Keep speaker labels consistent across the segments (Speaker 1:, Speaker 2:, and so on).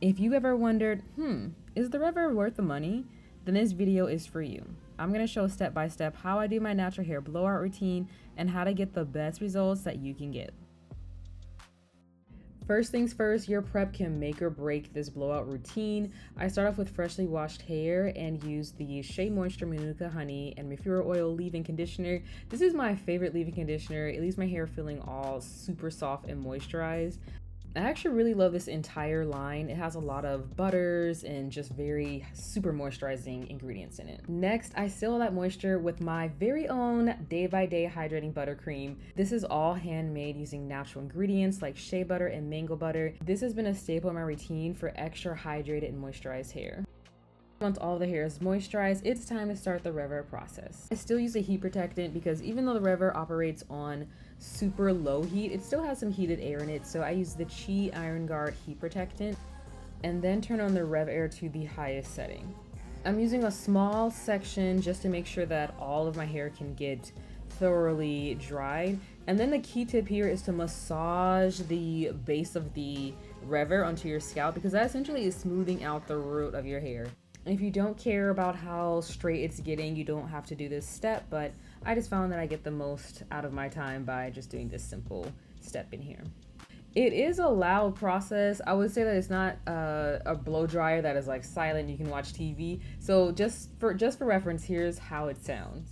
Speaker 1: If you ever wondered, is the RevAir worth the money? Then this video is for you. I'm going to show step by step how I do my natural hair blowout routine and how to get the best results that you can get. First things first, your prep can make or break this blowout routine. I start off with freshly washed hair and use the Shea Moisture Manuka Honey and Refuer Oil leave-in conditioner. This is my favorite leave-in conditioner. It leaves my hair feeling all super soft and moisturized. I actually really love this entire line. It has a lot of butters and just very super moisturizing ingredients in it. Next, I seal that moisture with my very own day by day hydrating buttercream. This is all handmade using natural ingredients like shea butter and mango butter. This has been a staple in my routine for extra hydrated and moisturized hair. Once all the hair is moisturized, it's time to start the RevAir process. I still use a heat protectant because even though the RevAir operates on super low heat, it still has some heated air in it, so I use the Chi Iron Guard heat protectant and then turn on the RevAir to the highest setting. I'm using a small section just to make sure that all of my hair can get thoroughly dried. And then the key tip here is to massage the base of the RevAir onto your scalp because that essentially is smoothing out the root of your hair. And if you don't care about how straight it's getting, you don't have to do this step, but I just found that I get the most out of my time by just doing this simple step in here. It is a loud process. I would say that it's not a blow dryer that is like silent, you can watch TV. So just for reference, here's how it sounds.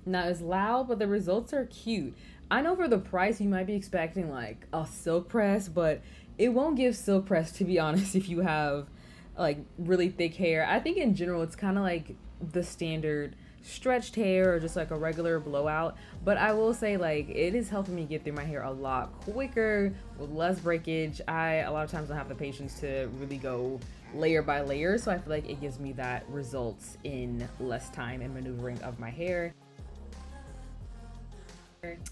Speaker 1: Now it's loud, but the results are cute. I know for the price you might be expecting like a silk press, but it won't give silk press, to be honest, if you have like really thick hair. I think in general it's kind of like the standard stretched hair or just like a regular blowout, but I will say like it is helping me get through my hair a lot quicker with less breakage. I a lot of times don't have the patience to really go layer by layer, so I feel like it gives me that results in less time and maneuvering of my hair.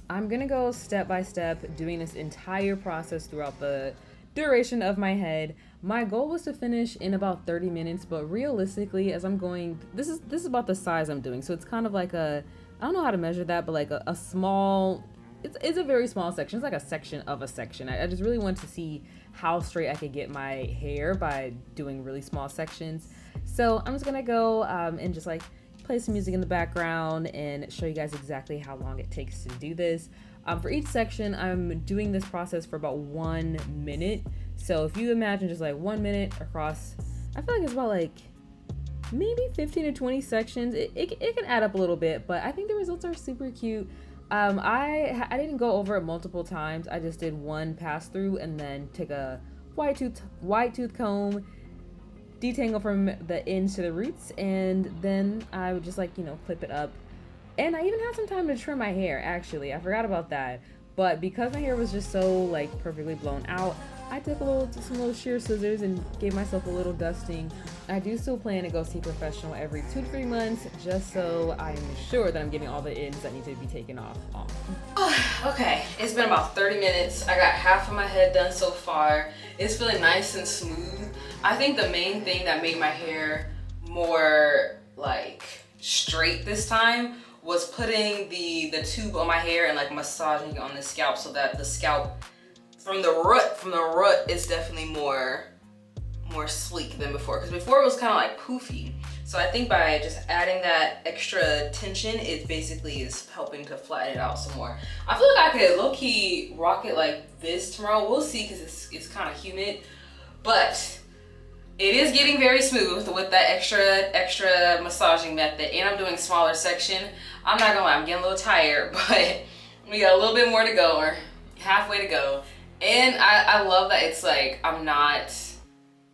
Speaker 1: I'm gonna go step by step doing this entire process throughout the duration of my head. My goal was to finish in about 30 minutes, but realistically, as I'm going, this is about the size I'm doing. So it's kind of like I don't know how to measure that, but like a small, it's a very small section. It's like a section of a section. I just really want to see how straight I could get my hair by doing really small sections. So I'm just gonna go and just like play some music in the background and show you guys exactly how long it takes to do this. For each section, I'm doing this process for about 1 minute. So if you imagine just like 1 minute across, I feel like it's about like maybe 15 to 20 sections. It can add up a little bit, but I think the results are super cute. I didn't go over it multiple times. I just did one pass through and then take a white tooth comb, detangle from the ends to the roots, and then I would just like, clip it up. And I even had some time to trim my hair, actually. I forgot about that. But because my hair was just so like perfectly blown out, I took some little shear scissors and gave myself a little dusting. I do still plan to go see a professional every 2 to 3 months just so I'm sure that I'm getting all the ends that need to be taken off. Okay, it's been about 30 minutes. I got half of my head done so far. It's feeling nice and smooth. I think the main thing that made my hair more like straight this time was putting the tube on my hair and like massaging it on the scalp so that the scalp from the root is definitely more sleek than before, because before it was kind of like poofy. So I think by just adding that extra tension, it basically is helping to flatten it out some more. I feel like I could low-key rock it like this tomorrow. We'll see, because it's kind of humid, but it is getting very smooth with that extra massaging method, and I'm doing smaller section. I'm not gonna lie, I'm getting a little tired, but we got a little bit more to go, or halfway to go. And I love that it's like I'm not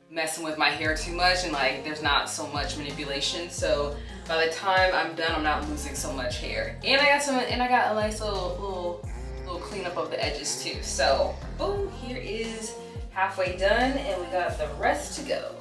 Speaker 1: messing with my hair too much, and like there's not so much manipulation. So by the time I'm done, I'm not losing so much hair. And I got a nice little cleanup of the edges too. So boom, here is halfway done, and we got the rest to go.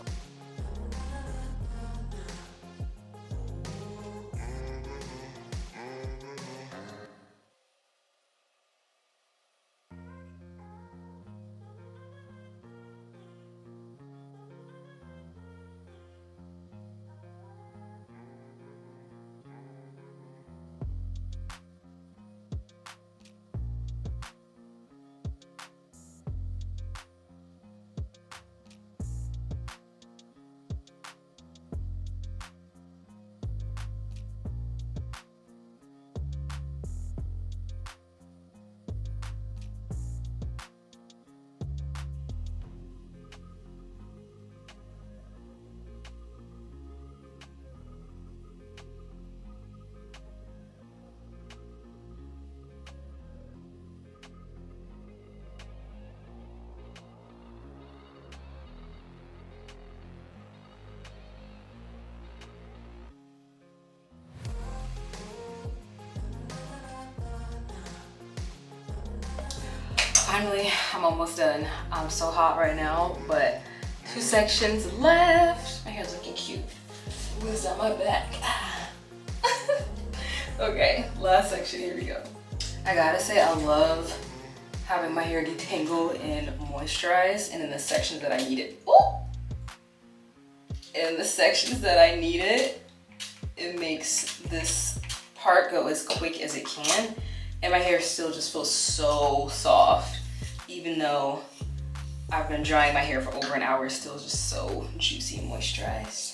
Speaker 1: finally, I'm almost done. I'm so hot right now, but 2 sections left. My hair's looking cute. Who's on my back? Okay, last section, here we go. I gotta say, I love having my hair detangled and moisturized, and in the sections that I need it. Oh! In the sections that I need it, it makes this part go as quick as it can, and my hair still just feels so soft, even though I've been drying my hair for over an hour. It's still just so juicy and moisturized.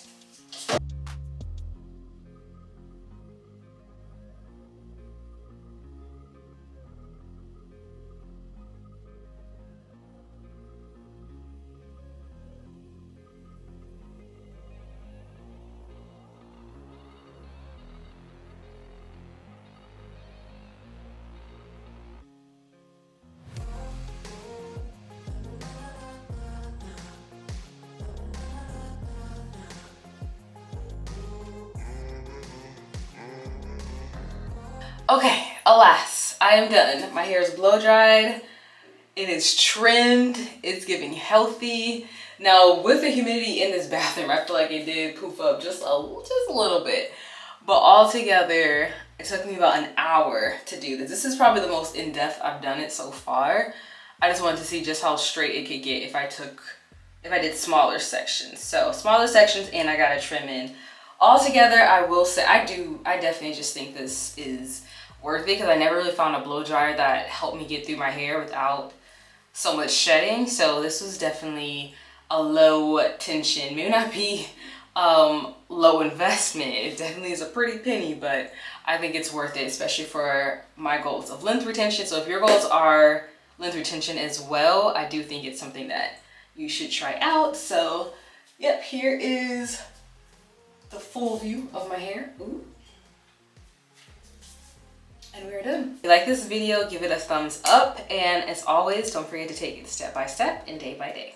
Speaker 1: Okay, alas, I am done. My hair is blow dried. It is trimmed. It's giving healthy. Now, with the humidity in this bathroom, I feel like it did poof up just a little bit. But altogether, it took me about an hour to do this. This is probably the most in-depth I've done it so far. I just wanted to see just how straight it could get if I did smaller sections. So smaller sections, and I got a trim in. Altogether, I will say, I definitely just think this is worth it, because I never really found a blow dryer that helped me get through my hair without so much shedding. So this was definitely a low tension, maybe not be low investment. It definitely is a pretty penny, but I think it's worth it, especially for my goals of length retention. So if your goals are length retention as well, I do think it's something that you should try out. So yep, here is the full view of my hair. Ooh. And we're done. If you like this video, give it a thumbs up, and as always, don't forget to take it step by step and day by day.